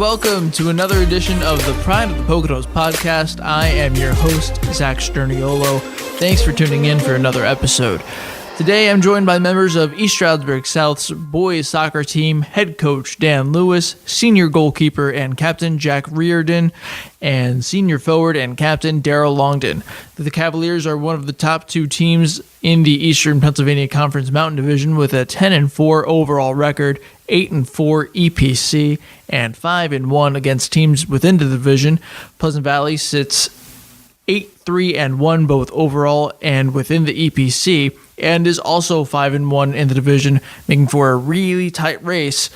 welcome to another edition of the Pride of the Poconos podcast. I am your host, Zach Sterniolo. Thanks for tuning in for another episode. Today, I'm joined by members of East Stroudsburg South's boys soccer team, head coach Dan Lewis, senior goalkeeper and captain Jack Riordan, and senior forward and captain Darryl Longdon. The Cavaliers are one of the top two teams in the Eastern Pennsylvania Conference Mountain Division with a 10-4 overall record, 8-4 EPC, and 5-1 against teams within the division. Pleasant Valley sits 8-3-1 both overall and within the EPC, and is also 5-1 in the division, making for a really tight race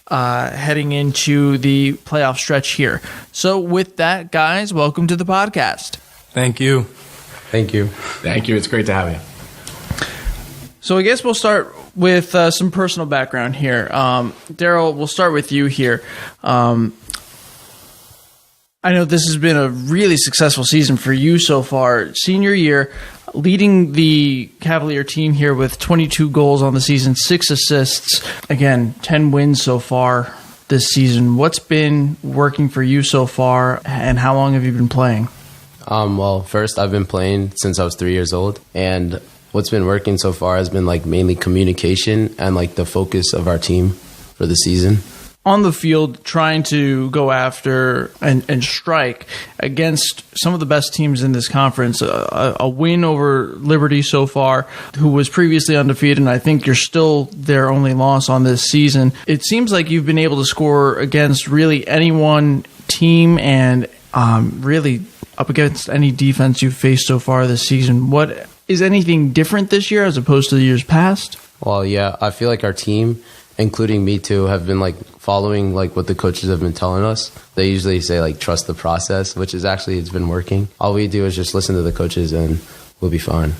heading into the playoff stretch here. So with that, guys, welcome to the podcast. Thank you. Thank you. Thank you. It's great to have you. So I guess we'll start with some personal background here. Darryl, we'll start with you here. I know this has been a really successful season for you so far. Senior year, leading the Cavalier team here with 22 goals on the season, 6 assists. Again, 10 wins so far this season. What's been working for you so far, and how long have you been playing? Well, first, I've been playing since I was 3 years old, and what's been working so far has been mainly communication and the focus of our team for the season. On the field, trying to go after and strike against some of the best teams in this conference. A win over Liberty so far, who was previously undefeated, and I think you're still their only loss on this season. It seems like you've been able to score against really any one team and really up against any defense you've faced so far this season. What is anything different this year as opposed to the years past? Well, yeah, I feel like our team, including me too, have been following what the coaches have been telling us. They usually say trust the process, which is actually, it's been working. All we do is just listen to the coaches and we'll be fine.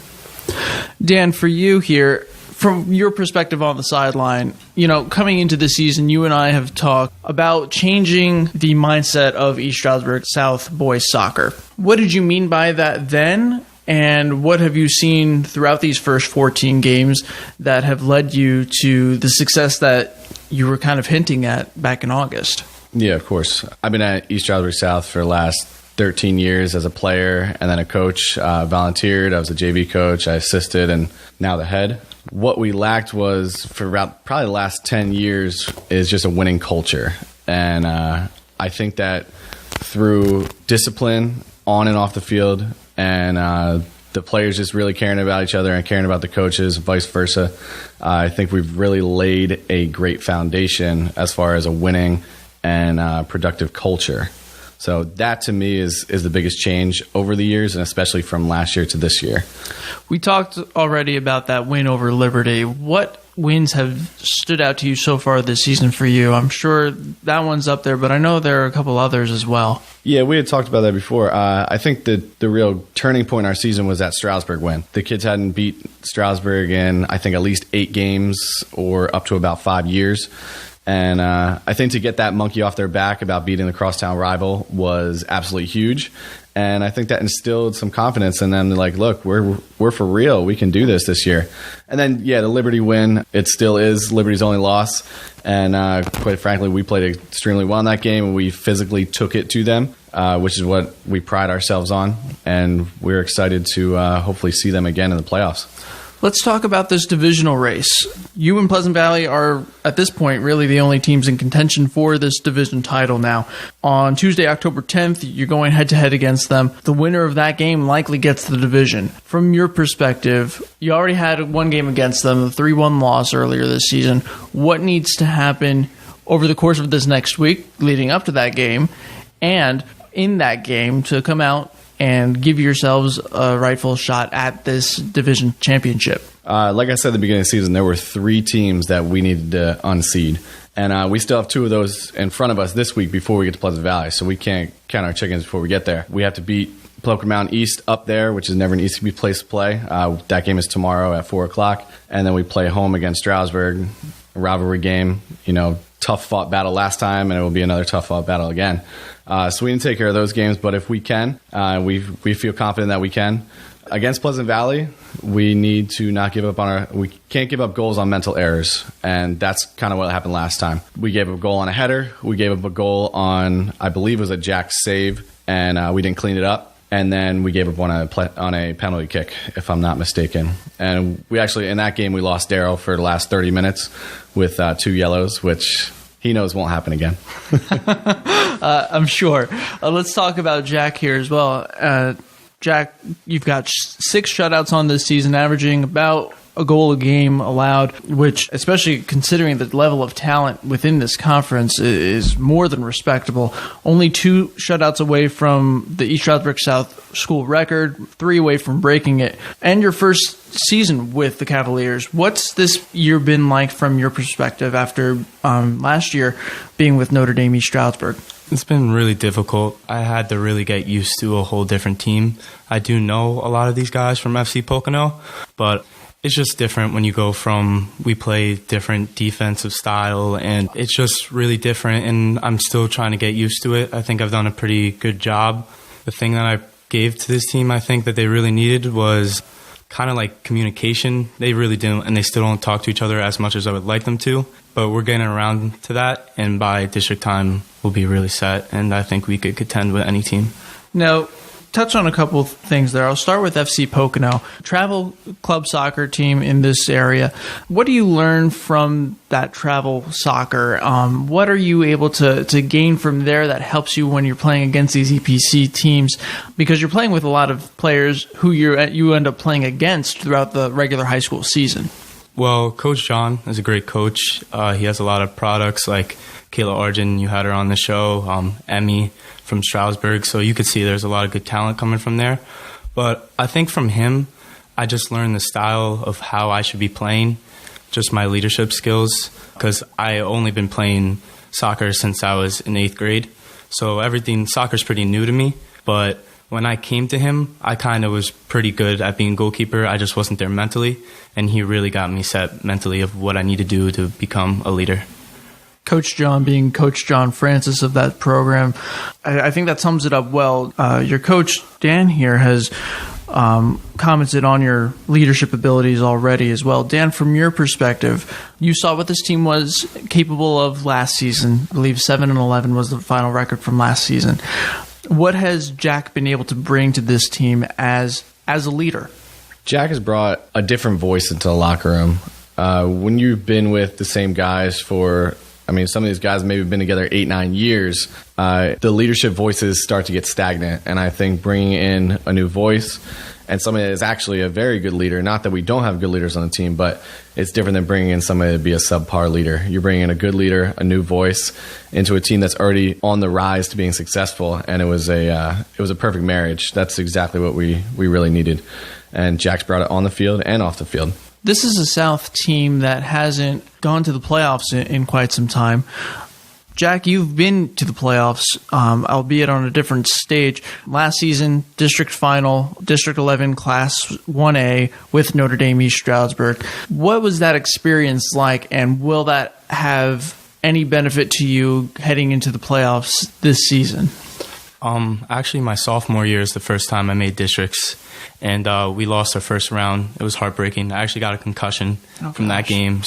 Dan, for you here, from your perspective on the sideline, coming into the season, you and I have talked about changing the mindset of East Stroudsburg South boys soccer. What did you mean by that then? And what have you seen throughout these first 14 games that have led you to the success that you were kind of hinting at back in August? Yeah, of course. I've been at East Stroudsburg South for the last 13 years as a player and then a coach. Volunteered. I was a JV coach. I assisted, and now the head. What we lacked was, for probably the last 10 years, is just a winning culture. And I think that through discipline on and off the field, and the players just really caring about each other and caring about the coaches, vice versa, I think we've really laid a great foundation as far as a winning and productive culture. So that, to me, is the biggest change over the years, and especially from last year to this year. We talked already about that win over Liberty. What wins have stood out to you so far this season for you? I'm sure that one's up there, but I know there are a couple others as well. Yeah, we had talked about that before. I think that the real turning point in our season was that Stroudsburg win. The kids hadn't beat Stroudsburg in, I think, at least 8 games or up to about 5 years. And I think to get that monkey off their back about beating the crosstown rival was absolutely huge. And I think that instilled some confidence in them. They're like, look, we're for real. We can do this year. And then, yeah, the Liberty win, it still is Liberty's only loss. And quite frankly, we played extremely well in that game, and we physically took it to them, which is what we pride ourselves on. And we're excited to hopefully see them again in the playoffs. Let's talk about this divisional race. You and Pleasant Valley are, at this point, really the only teams in contention for this division title now. On Tuesday, October 10th, you're going head-to-head against them. The winner of that game likely gets the division. From your perspective, you already had one game against them, a 3-1 loss earlier this season. What needs to happen over the course of this next week, leading up to that game, and in that game to come out and give yourselves a rightful shot at this division championship? Like I said at the beginning of the season, there were 3 teams that we needed to unseed. And we still have 2 of those in front of us this week before we get to Pleasant Valley, so we can't count our chickens before we get there. We have to beat Pocono Mountain East up there, which is never an easy place to play. That game is tomorrow at 4 o'clock. And then we play home against Stroudsburg, a rivalry game, tough fought battle last time, and it will be another tough fought battle again. So we didn't take care of those games, but if we can, we feel confident that we can. Against Pleasant Valley, we need to not give up we can't give up goals on mental errors, and that's kind of what happened last time. We gave up a goal on a header, we gave up a goal on, I believe it was a Jack save, and we didn't clean it up. And then we gave up on a penalty kick, if I'm not mistaken. And we actually, in that game, we lost Darryl for the last 30 minutes with 2 yellows, which he knows won't happen again. I'm sure. Let's talk about Jack here as well. Jack, you've got 6 shutouts on this season, averaging about a goal a game allowed, which, especially considering the level of talent within this conference, is more than respectable. Only 2 shutouts away from the East Stroudsburg South school record, 3 away from breaking it, and your first season with the Cavaliers. What's this year been like from your perspective after last year being with Notre Dame East Stroudsburg? It's been really difficult. I had to really get used to a whole different team. I do know a lot of these guys from FC Pocono, but it's just different when you go we play different defensive style, and it's just really different, and I'm still trying to get used to it. I think I've done a pretty good job. The thing that I gave to this team, I think that they really needed, was kind of like communication. They really didn't, and they still don't talk to each other as much as I would like them to, but we're getting around to that, and by district time, we'll be really set, and I think we could contend with any team. Now, touch on a couple of things there. I'll start with FC Pocono, travel club soccer team in this area. What do you learn from that travel soccer? What are you able to gain from there that helps you when you're playing against these EPC teams? Because you're playing with a lot of players who you end up playing against throughout the regular high school season. Well, Coach John is a great coach. He has a lot of products like Kayla Arjun, you had her on the show, Emmy from Stroudsburg, so you could see there's a lot of good talent coming from there. But I think from him, I just learned the style of how I should be playing, just my leadership skills, because I only been playing soccer since I was in 8th grade. So soccer's pretty new to me, but when I came to him, I kind of was pretty good at being goalkeeper. I just wasn't there mentally, and he really got me set mentally of what I need to do to become a leader. Coach John being Coach John Francis of that program, I think that sums it up well. Your coach, Dan, here has commented on your leadership abilities already as well. Dan, from your perspective, you saw what this team was capable of last season. I believe 7-11 was the final record from last season. What has Jack been able to bring to this team as a leader? Jack has brought a different voice into the locker room. When you've been with the same guys some of these guys maybe have been together 8-9 years, the leadership voices start to get stagnant. And I think bringing in a new voice and somebody that is actually a very good leader, not that we don't have good leaders on the team, but it's different than bringing in somebody to be a subpar leader. You're bringing in a good leader, a new voice into a team that's already on the rise to being successful. And it was a perfect marriage. That's exactly what we really needed. And Jack's brought it on the field and off the field. This is a South team that hasn't gone to the playoffs in quite some time. Jack, you've been to the playoffs, albeit on a different stage. Last season, district final, District 11 Class 1A with Notre Dame East Stroudsburg. What was that experience like, and will that have any benefit to you heading into the playoffs this season? Actually, my sophomore year is the first time I made districts, and we lost our first round. It was heartbreaking. I actually got a concussion from that game.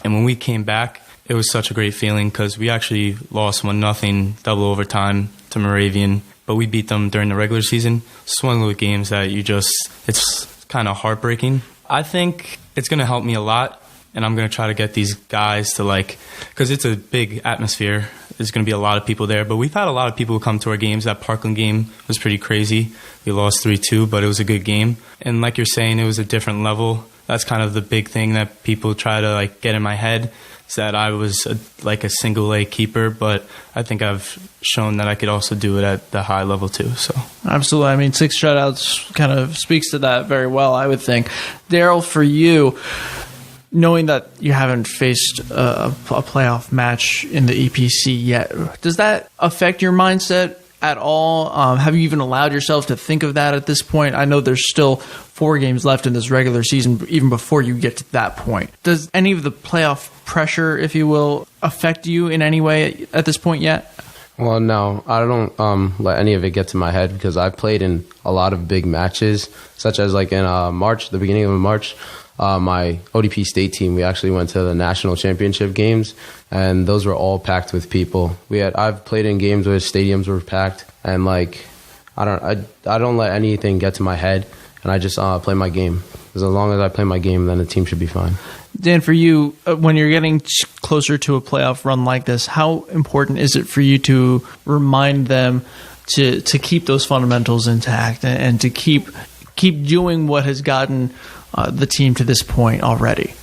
And when we came back, it was such a great feeling because we actually lost 1-0 double overtime to Moravian, but we beat them during the regular season. It's one of those games that it's kind of heartbreaking. I think it's going to help me a lot, and I'm going to try to get these guys to because it's a big atmosphere. There's going to be a lot of people there, but we've had a lot of people who come to our games. That Parkland game was pretty crazy. We lost 3-2, but it was a good game. And like you're saying, it was a different level. That's kind of the big thing that people try to get in my head, is that I was a single A keeper, but I think I've shown that I could also do it at the high level too. So absolutely. I mean, 6 shutouts kind of speaks to that very well, I would think. Darryl, for you, knowing that you haven't faced a playoff match in the EPC yet, does that affect your mindset at all? Have you even allowed yourself to think of that at this point? I know there's still 4 games left in this regular season, even before you get to that point. Does any of the playoff pressure, if you will, affect you in any way at this point yet? Well, no, I don't let any of it get to my head because I've played in a lot of big matches, such as like in March, the beginning of March, my ODP state team, we actually went to the national championship games, and those were all packed with people. I've played in games where stadiums were packed, and like I don't let anything get to my head, and I just play my game. Because as long as I play my game, then the team should be fine. Dan, for you, when you're getting closer to a playoff run like this, how important is it for you to remind them to keep those fundamentals intact and to keep doing what has gotten the team to this point already?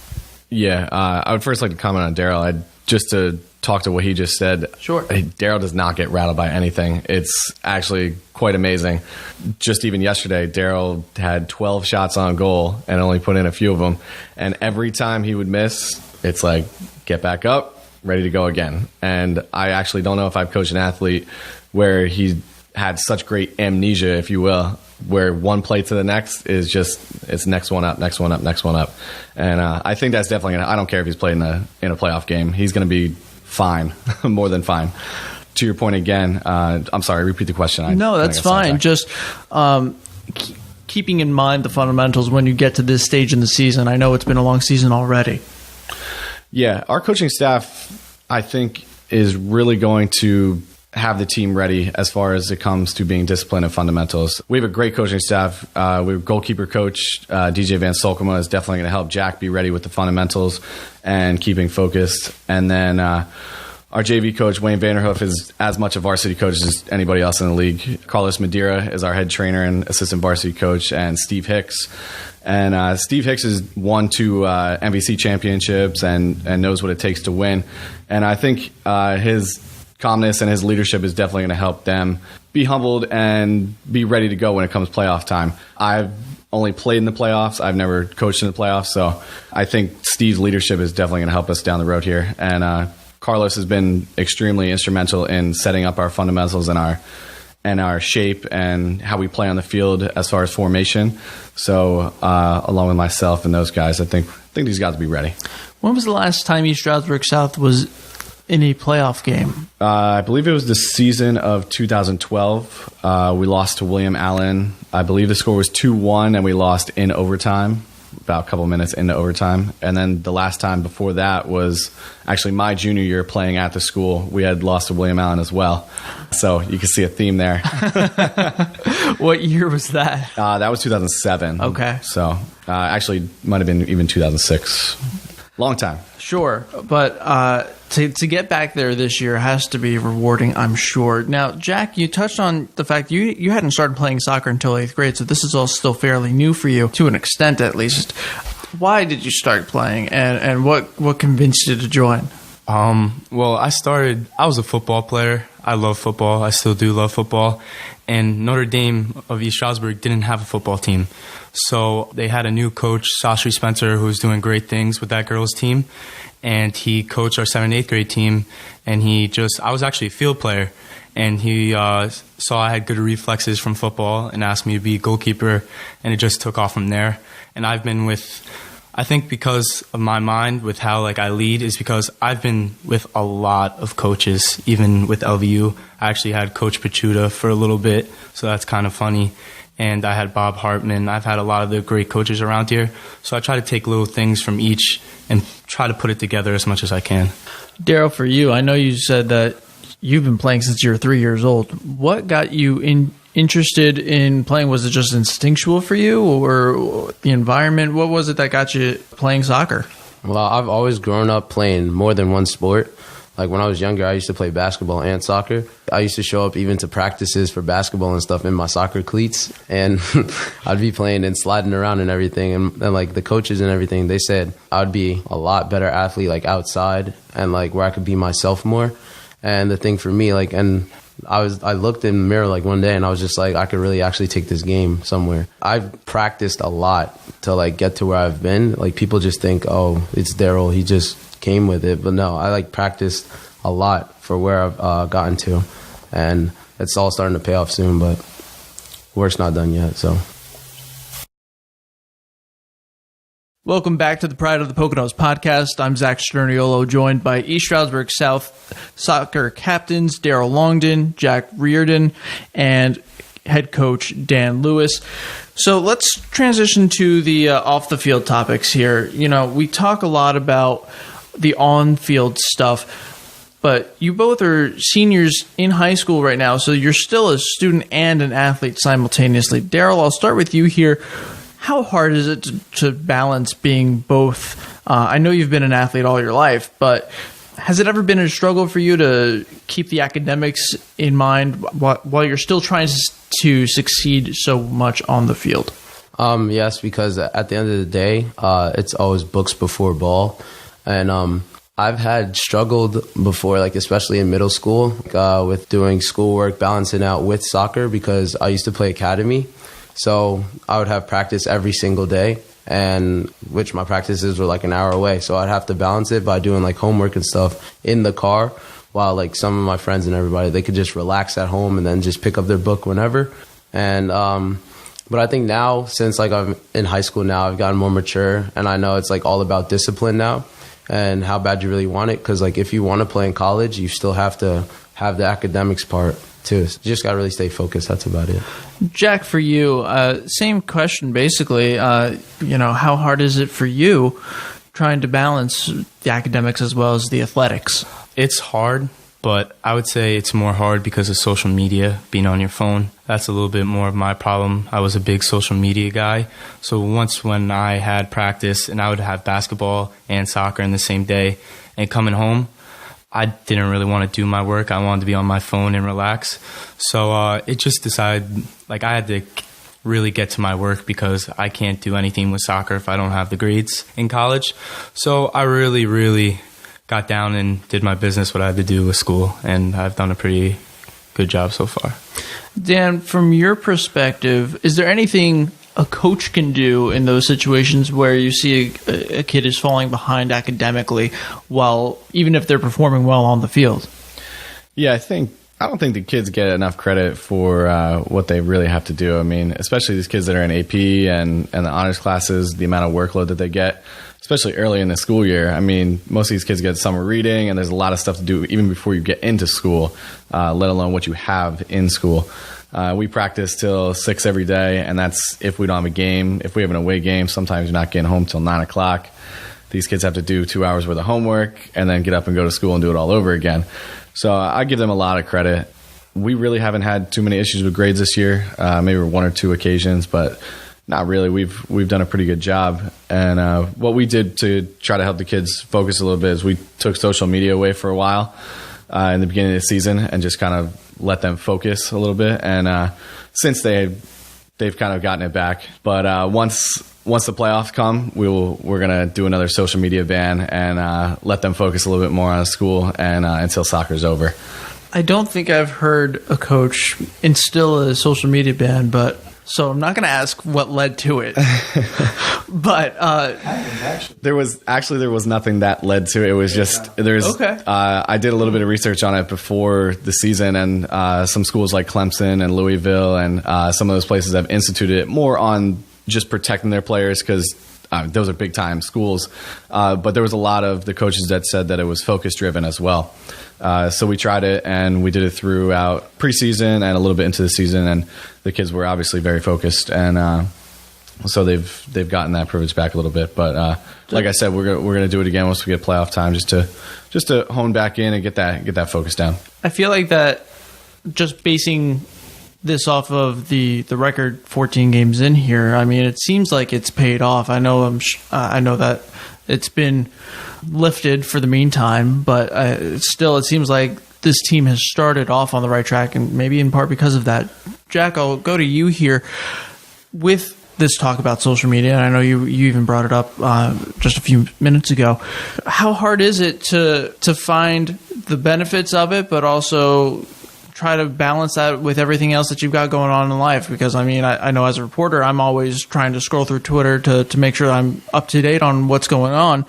Yeah, I would first like to comment on Darryl. Just to talk to what he just said. Sure. Darryl does not get rattled by anything. It's actually quite amazing. Just even yesterday, Darryl had 12 shots on goal and only put in a few of them. And every time he would miss, it's like, get back up, ready to go again. And I actually don't know if I've coached an athlete where he had such great amnesia, if you will, where one play to the next is just, it's next one up, next one up, next one up. And I think that's definitely I don't care if he's played in a playoff game. He's going to be fine, more than fine. To your point again, I'm sorry, repeat the question. No, that's fine. Just keeping in mind the fundamentals when you get to this stage in the season. I know it's been a long season already. Yeah, our coaching staff, I think, is really going to have the team ready as far as it comes to being disciplined and fundamentals. We have a great coaching staff. We have a goalkeeper coach, DJ Van Solkema, is definitely going to help Jack be ready with the fundamentals and keeping focused. And then our JV coach, Wayne Vanderhoof, is as much a varsity coach as anybody else in the league. Carlos Madeira is our head trainer and assistant varsity coach, and Steve Hicks. And Steve Hicks has won 2 MVC championships and knows what it takes to win. And I think his calmness and his leadership is definitely going to help them be humbled and be ready to go when it comes playoff time. I've only played in the playoffs. I've never coached in the playoffs. So I think Steve's leadership is definitely going to help us down the road here. And Carlos has been extremely instrumental in setting up our fundamentals and our shape and how we play on the field as far as formation. So along with myself and those guys, I think these guys will be ready. When was the last time East Stroudsburg South was in a playoff game? I believe it was the season of 2012. We lost to William Allen. I believe the score was 2-1, and we lost in overtime, about a couple minutes into overtime. And then the last time before that was actually my junior year playing at the school. We had lost to William Allen as well. So you can see a theme there. What year was that? That was 2007. Okay. So actually might have been even 2006. Long time. Sure, but to get back there this year has to be rewarding, I'm sure. Now, Jack, you touched on the fact you hadn't started playing soccer until 8th grade, so this is all still fairly new for you, to an extent at least. Why did you start playing, and what convinced you to join? Well, I was a football player. I love football. I still do love football. And Notre Dame of East Stroudsburg didn't have a football team. So they had a new coach, Sashri Spencer, who was doing great things with that girls' team. And he coached our 7th and 8th grade team. And I was actually a field player. And he saw I had good reflexes from football and asked me to be a goalkeeper. And it just took off from there. And I've been I think because of my mind with how I lead is because I've been with a lot of coaches, even with LVU. I actually had Coach Pachuta for a little bit, so that's kind of funny. And I had Bob Hartman. I've had a lot of the great coaches around here. So I try to take little things from each and try to put it together as much as I can. Darryl, for you, I know you said that you've been playing since you were 3 years old. What got you interested in playing? Was it just instinctual for you, or the environment? What was it that got you playing soccer? Well, I've always grown up playing more than one sport. Like when I was younger, I used to play basketball and soccer. I used to show up even to practices for basketball and stuff in my soccer cleats, and I'd be playing and sliding around and everything. And the coaches and everything, they said I'd be a lot better athlete outside and where I could be myself more. And the thing for me, I looked in the mirror one day and I was just I could really actually take this game somewhere. I've practiced a lot to get to where I've been. People just think, oh, it's Darryl, he just came with it. But no, I practiced a lot for where I've gotten to. And it's all starting to pay off soon, but work's not done yet, so. Welcome back to the Pride of the Poconos podcast. I'm Zach Sterniolo, joined by East Stroudsburg South soccer captains Darryl Longdon, Jack Riordan, and head coach Dan Lewis. So let's transition to the off-the-field topics here. You know, we talk a lot about the on-field stuff, but you both are seniors in high school right now, so you're still a student and an athlete simultaneously. Darryl, I'll start with you here. How hard is it to balance being both? I know you've been an athlete all your life, but has it ever been a struggle for you to keep the academics in mind while you're still trying to succeed so much on the field? Yes, because at the end of the day, it's always books before ball. And I've had struggled before, like especially in middle school, with doing schoolwork, balancing out with soccer, because I used to play academy. So I would have practice every single day, and which my practices were like an hour away. So I'd have to balance it by doing like homework and stuff in the car, while like some of my friends and everybody, they could just relax at home and then just pick up their book whenever. And but I think now, since like I'm in high school now, I've gotten more mature, and I know it's like all about discipline now and how bad you really want it. Because like if you want to play in college, you still have to have the academics part too. So you just got to really stay focused. That's about it. Jack, for you, same question basically. How hard is it for you trying to balance the academics as well as the athletics? It's hard, but I would say it's more hard because of social media, being on your phone. That's a little bit more of my problem. I was a big social media guy. So once when I had practice and I would have basketball and soccer in the same day, and coming home, I didn't really want to do my work. I wanted to be on my phone and relax. So it just decided, like, I had to really get to my work because I can't do anything with soccer if I don't have the grades in college. So I really, really got down and did my business, what I had to do with school, and I've done a pretty good job so far. Dan, from your perspective, is there anything a coach can do in those situations where you see a kid is falling behind academically, while even if they're performing well on the field? Yeah, I don't think the kids get enough credit for what they really have to do. I mean, especially these kids that are in AP and the honors classes, the amount of workload that they get, especially early in the school year. I mean, most of these kids get summer reading, and there's a lot of stuff to do even before you get into school, let alone what you have in school. We practice till 6 every day, and that's if we don't have a game. If we have an away game, sometimes you're not getting home till 9 o'clock. These kids have to do 2 hours worth of homework and then get up and go to school and do it all over again. So I give them a lot of credit. We really haven't had too many issues with grades this year, maybe 1 or 2 occasions, but not really. We've done a pretty good job. And what we did to try to help the kids focus a little bit is we took social media away for a while in the beginning of the season and just kind of let them focus a little bit. And since they've kind of gotten it back. But once the playoffs come, we're gonna do another social media ban and let them focus a little bit more on school and until soccer's over. I don't think I've heard a coach instill a social media ban, so I'm not going to ask what led to it. But there was nothing that led to it. It was just okay. I did a little bit of research on it before the season, and some schools like Clemson and Louisville and some of those places have instituted it more on just protecting their players because those are big time schools. But there was a lot of the coaches that said that it was focus driven as well. So we tried it, and we did it throughout preseason and a little bit into the season, and the kids were obviously very focused, and so they've gotten that privilege back a little bit. But like I said, we're gonna do it again once we get playoff time, just to hone back in and get that focus down. I feel like that just basing this off of the record 14 games in here, I mean, it seems like it's paid off. I know that it's been lifted for the meantime, but still it seems like this team has started off on the right track, and maybe in part because of that. Jack, I'll go to you here with this talk about social media, and I know you even brought it up just a few minutes ago. How hard is it to find the benefits of it, but also try to balance that with everything else that you've got going on in life? Because, I mean, I know as a reporter, I'm always trying to scroll through Twitter to make sure I'm up to date on what's going on.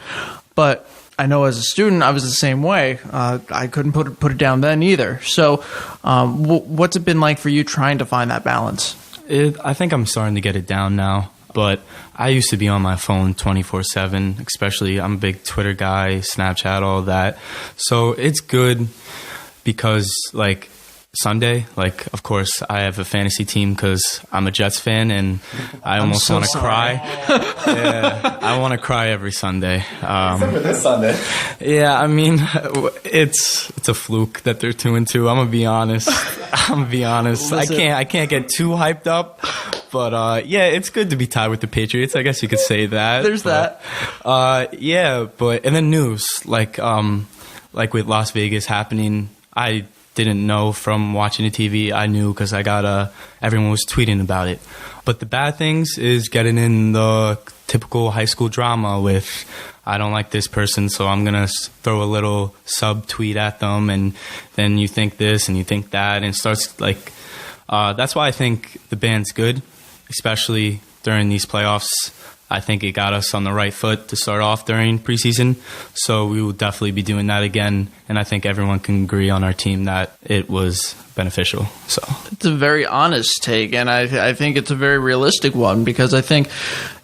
But I know as a student, I was the same way. I couldn't put it down then either. So what's it been like for you trying to find that balance? I think I'm starting to get it down now. But I used to be on my phone 24/7, especially I'm a big Twitter guy, Snapchat, all that. So it's good because, like, Sunday, like, of course, I have a fantasy team because I'm a Jets fan, and I almost want to cry. Yeah, I want to cry every Sunday. Except for this Sunday. Yeah, I mean, it's a fluke that they're 2-2. I'm gonna be honest. Listen. I can't get too hyped up. But yeah, it's good to be tied with the Patriots. I guess you could say that. There's that. Yeah, and then news like with Las Vegas happening, I didn't know from watching the TV. I knew because I got everyone was tweeting about it. But the bad things is getting in the typical high school drama with, I don't like this person, so I'm going to throw a little sub-tweet at them, and then you think this and you think that, and it starts like, that's why I think the band's good, especially during these playoffs. I think it got us on the right foot to start off during preseason, so we will definitely be doing that again, and I think everyone can agree on our team that it was beneficial. So it's a very honest take, and I think it's a very realistic one, because I think,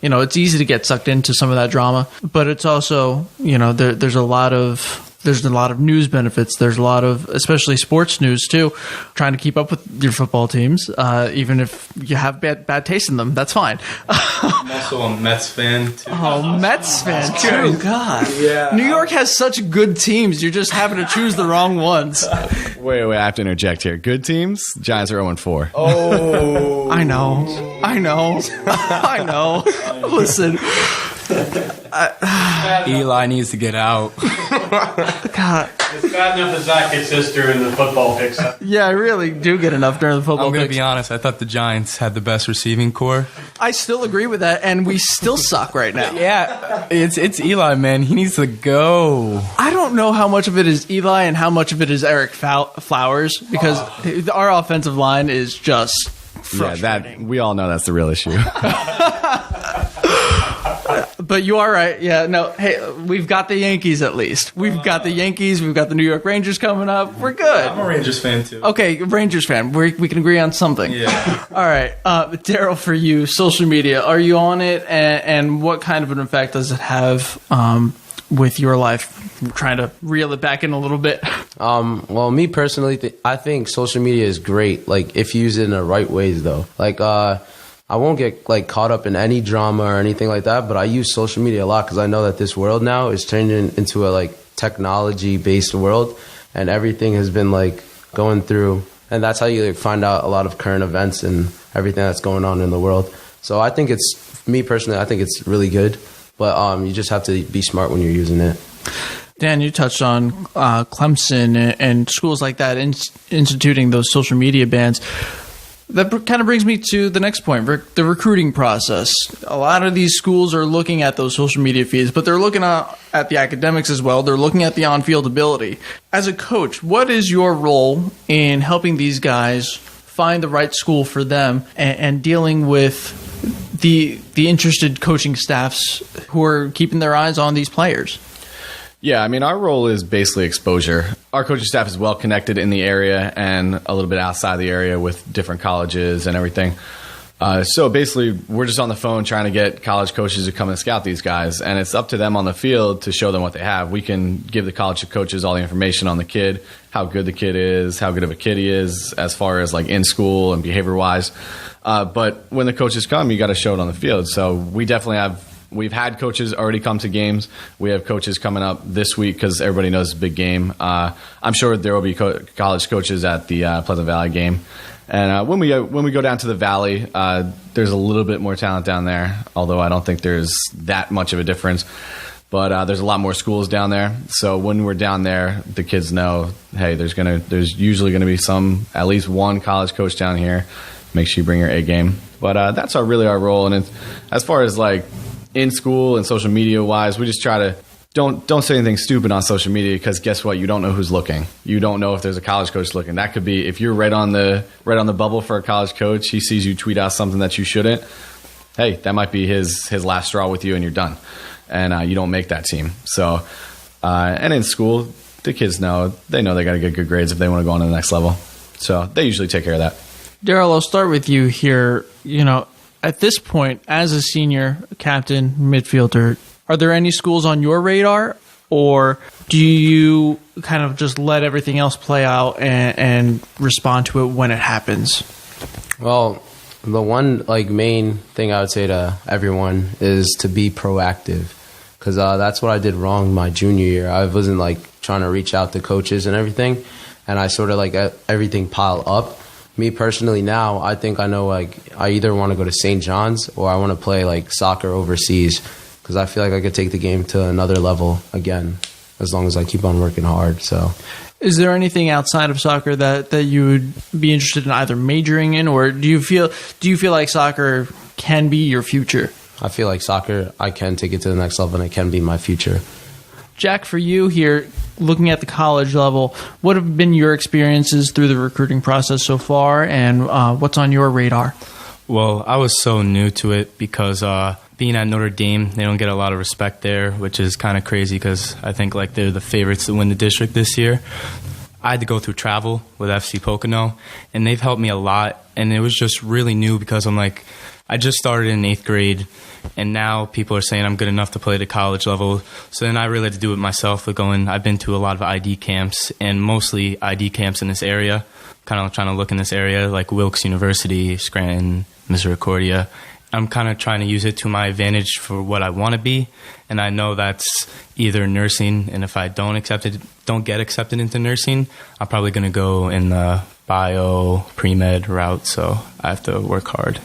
it's easy to get sucked into some of that drama, but it's also, there's a lot of news benefits. There's a lot of, especially sports news too, trying to keep up with your football teams, even if you have bad taste in them. That's fine. I'm also a Mets fan too. Oh, Mets fan too. God. Yeah. New York has such good teams. You're just having to choose the wrong ones. Wait, I have to interject here. Good teams, Giants are 0-4. Oh. I know. I know. Listen. Eli needs to get out. God. It's bad enough that Zach gets this during the football picks. Yeah, I really do get enough during the football I'm going to picks. be honest. I thought the Giants had the best receiving core. I still agree with that, and we still suck right now. Yeah, it's Eli, man. He needs to go. I don't know how much of it is Eli and how much of it is Eric Flowers, because our offensive line is just frustrating. Yeah, we all know that's the real issue. But you are right. Yeah, no, hey, we've got the Yankees at least. We've got the Yankees. We've got the New York Rangers coming up. We're good. I'm a Rangers fan, too. Okay, Rangers fan. We can agree on something. Yeah. All right. Darryl, for you, social media, are you on it? And what kind of an effect does it have with your life? I'm trying to reel it back in a little bit. Well, me personally, I think social media is great, like, if you use it in the right ways, though. Like, I won't get caught up in any drama or anything like that, but I use social media a lot because I know that this world now is turning into a technology-based world, and everything has been going through, and that's how you find out a lot of current events and everything that's going on in the world. So I think me personally, I think it's really good, but you just have to be smart when you're using it. Dan, you touched on Clemson and schools like that instituting those social media bans. That kind of brings me to the next point, the recruiting process. A lot of these schools are looking at those social media feeds, but they're looking at the academics as well. They're looking at the on-field ability. As a coach, what is your role in helping these guys find the right school for them and dealing with the interested coaching staffs who are keeping their eyes on these players? Yeah, I mean, our role is basically exposure. Our coaching staff is well connected in the area and a little bit outside the area with different colleges and everything. So basically, we're just on the phone trying to get college coaches to come and scout these guys, and it's up to them on the field to show them what they have. We can give the college coaches all the information on the kid, how good the kid is, how good of a kid he is as far as in school and behavior-wise. But when the coaches come, you got to show it on the field. So we definitely we've had coaches already come to games. We have coaches coming up this week because everybody knows it's a big game. I'm sure there will be college coaches at the Pleasant Valley game. And when we go down to the Valley, there's a little bit more talent down there, although I don't think there's that much of a difference. But there's a lot more schools down there. So when we're down there, the kids know, hey, there's usually going to be at least one college coach down here. Make sure you bring your A game. But that's really our role. And as far as in school and social media wise, we just try to don't say anything stupid on social media, because guess what? You don't know who's looking. You don't know if there's a college coach looking. That could be, if you're right on the bubble for a college coach, he sees you tweet out something that you shouldn't. Hey, that might be his last straw with you, and you're done, and you don't make that team. So And in school, the kids know they got to get good grades if they want to go on to the next level. So they usually take care of that. Darryl, I'll start with you here. At this point, as a senior captain, midfielder, are there any schools on your radar, or do you kind of just let everything else play out and respond to it when it happens? Well, the one main thing I would say to everyone is to be proactive, because that's what I did wrong my junior year. I wasn't trying to reach out to coaches and everything, and I sort of everything piled up. Me personally now, I think I know I either want to go to St. John's or I want to play soccer overseas, because I feel like I could take the game to another level again as long as I keep on working hard. So, is there anything outside of soccer that you would be interested in either majoring in, or do you feel like soccer can be your future? I feel like soccer, I can take it to the next level and it can be my future. Jack, for you here, looking at the college level, what have been your experiences through the recruiting process so far, and what's on your radar? Well, I was so new to it because being at Notre Dame, they don't get a lot of respect there, which is kind of crazy because I think they're the favorites to win the district this year. I had to go through travel with FC Pocono, and they've helped me a lot, and it was just really new because I just started in 8th grade, and now people are saying I'm good enough to play at a college level. So then I really had to do it myself with I've been to a lot of ID camps, and mostly ID camps in this area, kind of trying to look in this area, like Wilkes University, Scranton, Misericordia. I'm kind of trying to use it to my advantage for what I want to be, and I know that's either nursing, and if I don't get accepted into nursing, I'm probably going to go in the bio, pre-med route, so I have to work hard.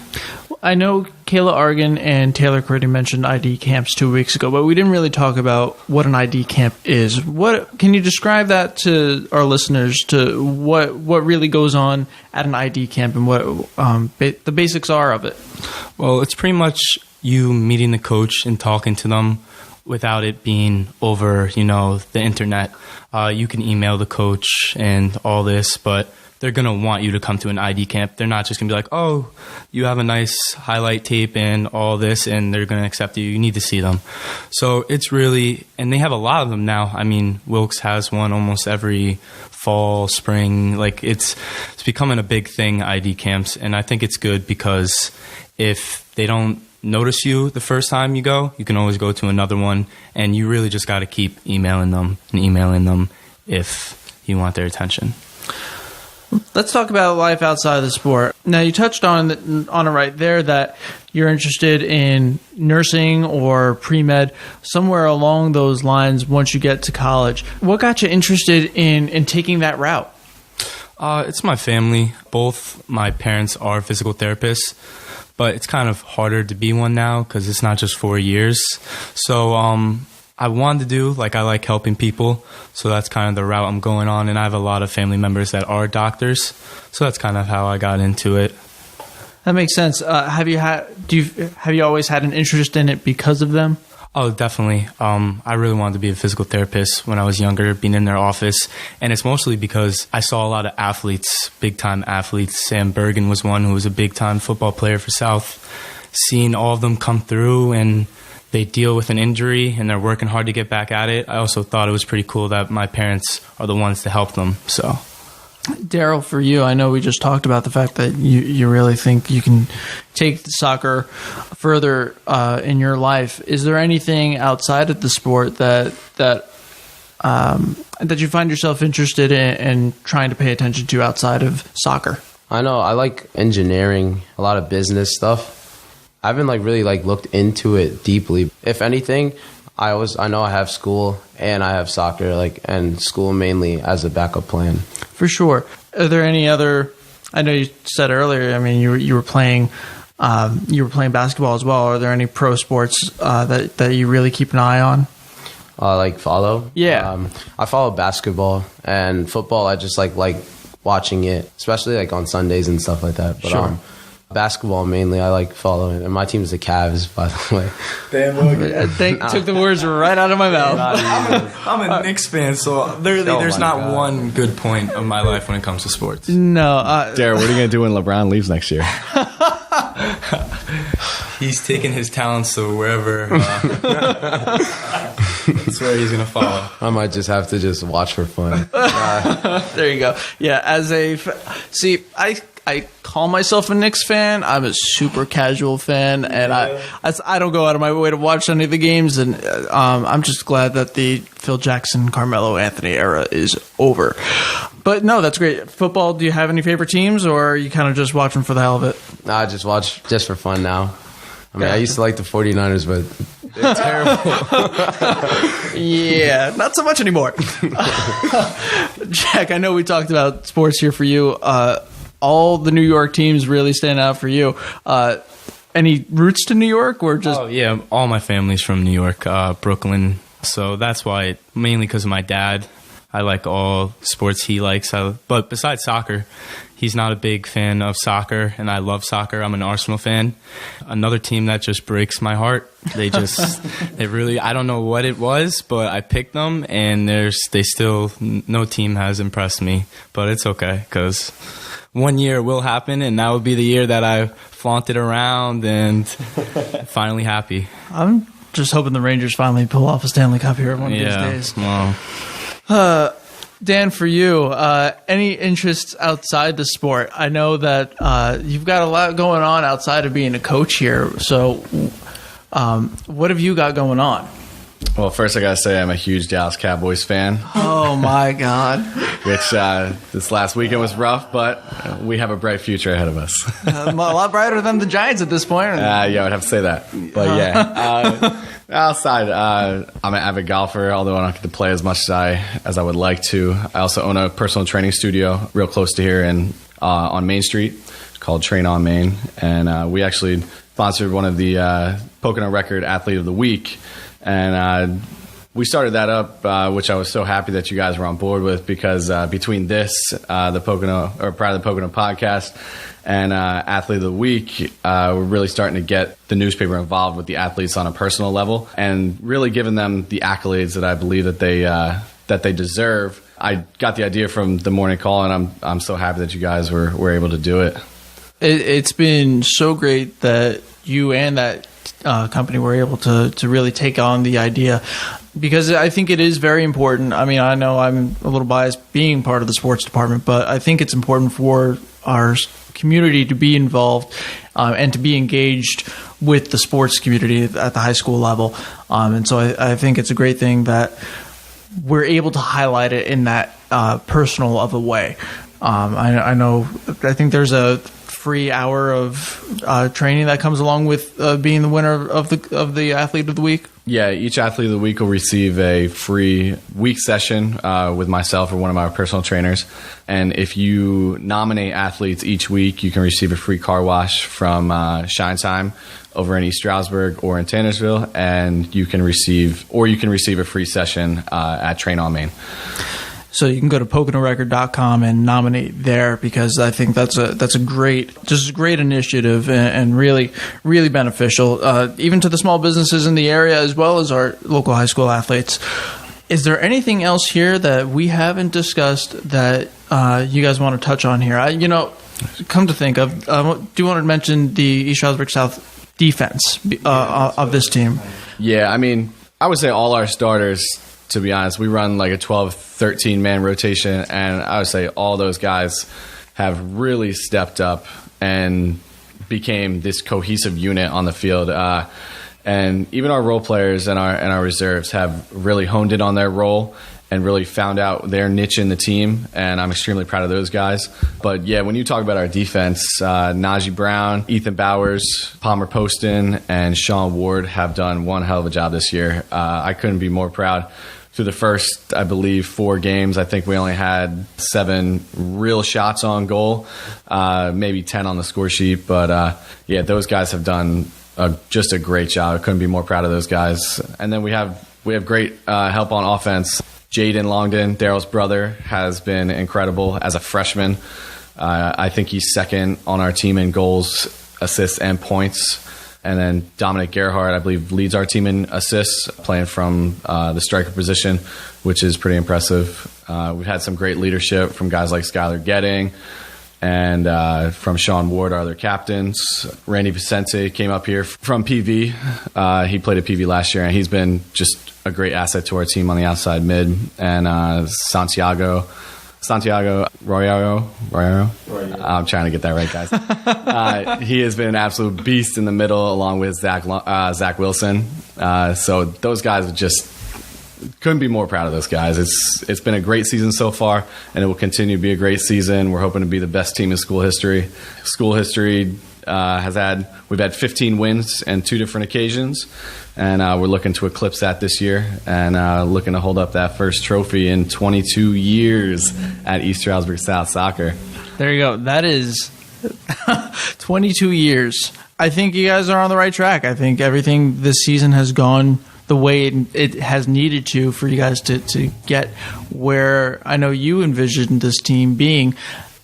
I know Kayla Argan and Taylor Critty mentioned ID camps 2 weeks ago, but we didn't really talk about what an ID camp is. What can you describe that to our listeners, to what really goes on at an ID camp and what the basics are of it? Well, it's pretty much you meeting the coach and talking to them without it being over, the internet. You can email the coach and all this, but they're going to want you to come to an ID camp. They're not just going to be like, oh, you have a nice highlight tape and all this, and they're going to accept you. You need to see them. So it's really, and they have a lot of them now. I mean, Wilkes has one almost every fall, spring. It's becoming a big thing, ID camps. And I think it's good because if they don't notice you the first time you go, you can always go to another one. And you really just got to keep emailing them if you want their attention. Let's talk about life outside of the sport. Now, you touched on it right there that you're interested in nursing or pre-med, somewhere along those lines once you get to college. What got you interested in taking that route? It's my family. Both my parents are physical therapists, but it's kind of harder to be one now because it's not just 4 years. So I wanted to do, I like helping people, so that's kind of the route I'm going on, and I have a lot of family members that are doctors, so that's kind of how I got into it. That makes sense. Have you always had an interest in it because of them? Oh, definitely. I really wanted to be a physical therapist when I was younger, being in their office, and it's mostly because I saw a lot of athletes, big-time athletes. Sam Bergen was one who was a big-time football player for South. Seeing all of them come through and they deal with an injury and they're working hard to get back at it. I also thought it was pretty cool that my parents are the ones to help them. So, Darryl, for you, I know we just talked about the fact that you really think you can take soccer further in your life. Is there anything outside of the sport that you find yourself interested in trying to pay attention to outside of soccer? I know I like engineering, a lot of business stuff. I haven't really looked into it deeply. If anything, I know I have school and I have soccer, and school mainly as a backup plan. For sure. Are there any other? I know you said earlier. I mean, you were playing basketball as well. Are there any pro sports that you really keep an eye on? Follow? Yeah. I follow basketball and football. I just like watching it, especially on Sundays and stuff like that. But sure. Basketball mainly, I like following, and my team is the Cavs, by the way. Damn, took the words right out of my mouth. I'm a Knicks fan, so literally there's not one good point of my life when it comes to sports. No. Darryl, what are you going to do when LeBron leaves next year? He's taking his talents to wherever. That's where he's gonna follow. I might just have to just watch for fun. There you go. Yeah, see, I call myself a Knicks fan. I'm a super casual fan, and I don't go out of my way to watch any of the games. And I'm just glad that the Phil Jackson, Carmelo Anthony era is over. But no, that's great. Football. Do you have any favorite teams, or are you kind of just watching for the hell of it? Nah, I just watch just for fun now. I mean, I used to like the 49ers, but they're terrible. Yeah, not so much anymore. Jack, I know we talked about sports here for you. All the New York teams really stand out for you. Any roots to New York, or just? Oh yeah, all my family's from New York, Brooklyn. So that's why, mainly because of my dad. I like all sports he likes. But besides soccer, he's not a big fan of soccer, and I love soccer. I'm an Arsenal fan. Another team that just breaks my heart. They really, I don't know what it was, but I picked them, and no team has impressed me. But it's okay, because one year will happen, and that will be the year that I flaunted around and finally happy. I'm just hoping the Rangers finally pull off a Stanley Cup here one of these days. Well, Dan, for you, any interests outside the sport? I know that you've got a lot going on outside of being a coach here. So what have you got going on? Well, first I got to say I'm a huge Dallas Cowboys fan. Oh, my God. Which this last weekend was rough, but we have a bright future ahead of us. A lot brighter than the Giants at this point. Yeah, I would have to say that. But yeah, outside, I'm an avid golfer, although I don't get to play as much as I would like to. I also own a personal training studio real close to here on Main Street called Train on Main. And we actually sponsored one of the Pocono Record Athlete of the Week. And we started that up, which I was so happy that you guys were on board with, because between this, the Pocono, or Pride of the Pocono podcast, and Athlete of the Week, we're really starting to get the newspaper involved with the athletes on a personal level, and really giving them the accolades that I believe that they deserve. I got the idea from the morning call, and I'm so happy that you guys were able to do it. It's been so great that you and that company were able to really take on the idea, because I think it is very important. I mean, I know I'm a little biased being part of the sports department, but I think it's important for our community to be involved and to be engaged with the sports community at the high school level. And so I think it's a great thing that we're able to highlight it in that personal of a way. I think there's a free hour of training that comes along with being the winner of the Athlete of the Week. Yeah, each Athlete of the Week will receive a free week session with myself or one of my personal trainers. And if you nominate athletes each week, you can receive a free car wash from Shine Time over in East Stroudsburg or in Tannersville, and you can receive a free session at Train on Main. So you can go to PoconoRecord.com and nominate there, because I think that's a great initiative and really, really beneficial, even to the small businesses in the area as well as our local high school athletes. Is there anything else here that we haven't discussed that you guys want to touch on here? Come to think of, do you want to mention the East Stroudsburg South defense of this team? Yeah, I mean, I would say all our starters, to be honest, we run like a 12, 13-man rotation, and I would say all those guys have really stepped up and became this cohesive unit on the field. And even our role players and our reserves have really honed in on their role and really found out their niche in the team, and I'm extremely proud of those guys. But yeah, when you talk about our defense, Najee Brown, Ethan Bowers, Palmer Poston, and Sean Ward have done one hell of a job this year. I couldn't be more proud. Through the first, I believe, 4 games, I think we only had 7 real shots on goal, maybe 10 on the score sheet. But yeah, those guys have done just a great job. I couldn't be more proud of those guys. And then we have great help on offense. Jaden Longdon, Darryl's brother, has been incredible as a freshman. I think he's second on our team in goals, assists, and points. And then Dominic Gerhardt, I believe, leads our team in assists, playing from the striker position, which is pretty impressive. We've had some great leadership from guys like Skylar Getting and from Sean Ward, our other captains. Randy Vicente came up here from PV. He played at PV last year, and he's been just a great asset to our team on the outside mid. And Santiago Royaro. I'm trying to get that right, guys. He has been an absolute beast in the middle, along with Zach Wilson. So those guys just couldn't be more proud of those guys. It's been a great season so far, and it will continue to be a great season. We're hoping to be the best team in school history. School history we've had 15 wins on 2 different occasions, and we're looking to eclipse that this year, and looking to hold up that first trophy in 22 years at East Stroudsburg South Soccer. There you go. That is 22 years. I think you guys are on the right track. I think everything this season has gone the way it has needed to for you guys to get where I know you envisioned this team being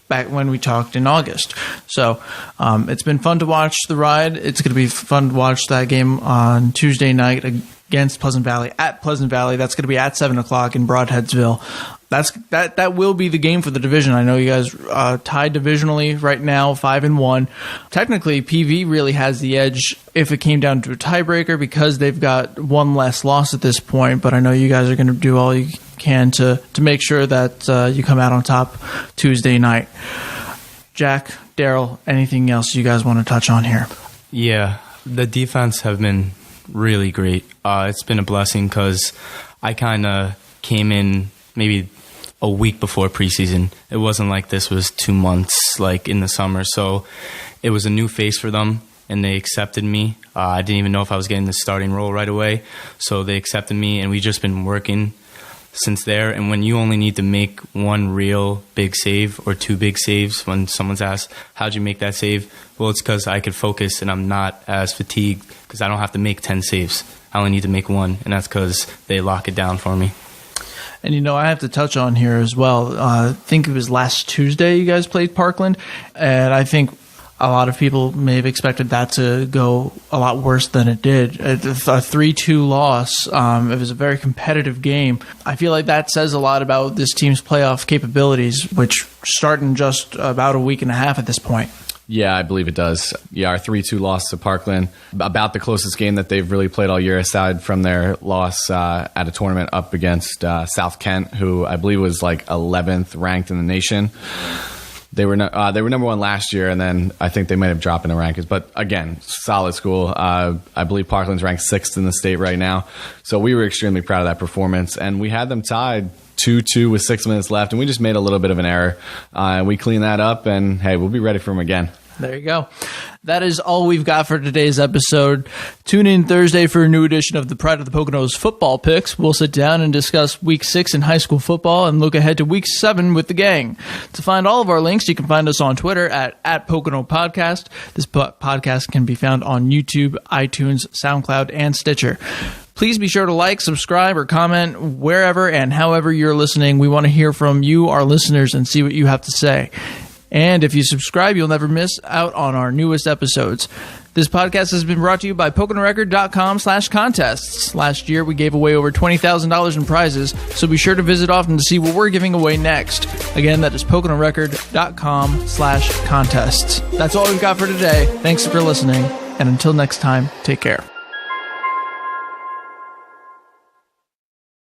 back when we talked in August. So it's been fun to watch the ride. It's going to be fun to watch that game on Tuesday night against Pleasant Valley at Pleasant Valley. That's going to be at 7 o'clock in Broadheadsville. That will be the game for the division. I know you guys tied divisionally right now, 5-1. Technically, PV really has the edge if it came down to a tiebreaker because they've got one less loss at this point. But I know you guys are going to do all you can to make sure that you come out on top Tuesday night. Jack, Darryl, anything else you guys want to touch on here? Yeah, the defense have been really great. It's been a blessing because I kind of came in maybe a week before preseason. It wasn't like this was 2 months like in the summer. So it was a new face for them, and they accepted me. I didn't even know if I was getting the starting role right away. So they accepted me, and we've just been working since there. And when you only need to make one real big save or 2 big saves, when someone's asked, how'd you make that save? Well, it's because I could focus and I'm not as fatigued because I don't have to make 10 saves. I only need to make 1, and that's because they lock it down for me. And, I have to touch on here as well. I think it was last Tuesday you guys played Parkland, and I think a lot of people may have expected that to go a lot worse than it did. A 3-2 loss. It was a very competitive game. I feel like that says a lot about this team's playoff capabilities, which start in just about a week and a half at this point. Yeah, I believe it does. Yeah, our 3-2 loss to Parkland, about the closest game that they've really played all year, aside from their loss at a tournament up against South Kent, who I believe was like 11th ranked in the nation. They were number 1 last year, and then I think they might have dropped in the rankings. But again, solid school. I believe Parkland's ranked 6th in the state right now. So we were extremely proud of that performance, and we had them tied 2-2 with 6 minutes left, and we just made a little bit of an error. We cleaned that up, and hey, we'll be ready for them again. There you go. That is all we've got for today's episode. Tune in Thursday for a new edition of the Pride of the Poconos football picks. We'll sit down and discuss Week 6 in high school football and look ahead to Week 7 with the gang. To find all of our links, you can find us on Twitter at Pocono Podcast. This podcast can be found on YouTube, iTunes, SoundCloud, and Stitcher. Please be sure to like, subscribe, or comment wherever and however you're listening. We want to hear from you, our listeners, and see what you have to say. And if you subscribe, you'll never miss out on our newest episodes. This podcast has been brought to you by PoconoRecord.com/contests. Last year, we gave away over $20,000 in prizes, so be sure to visit often to see what we're giving away next. Again, that is PoconoRecord.com/contests. That's all we've got for today. Thanks for listening, and until next time, take care.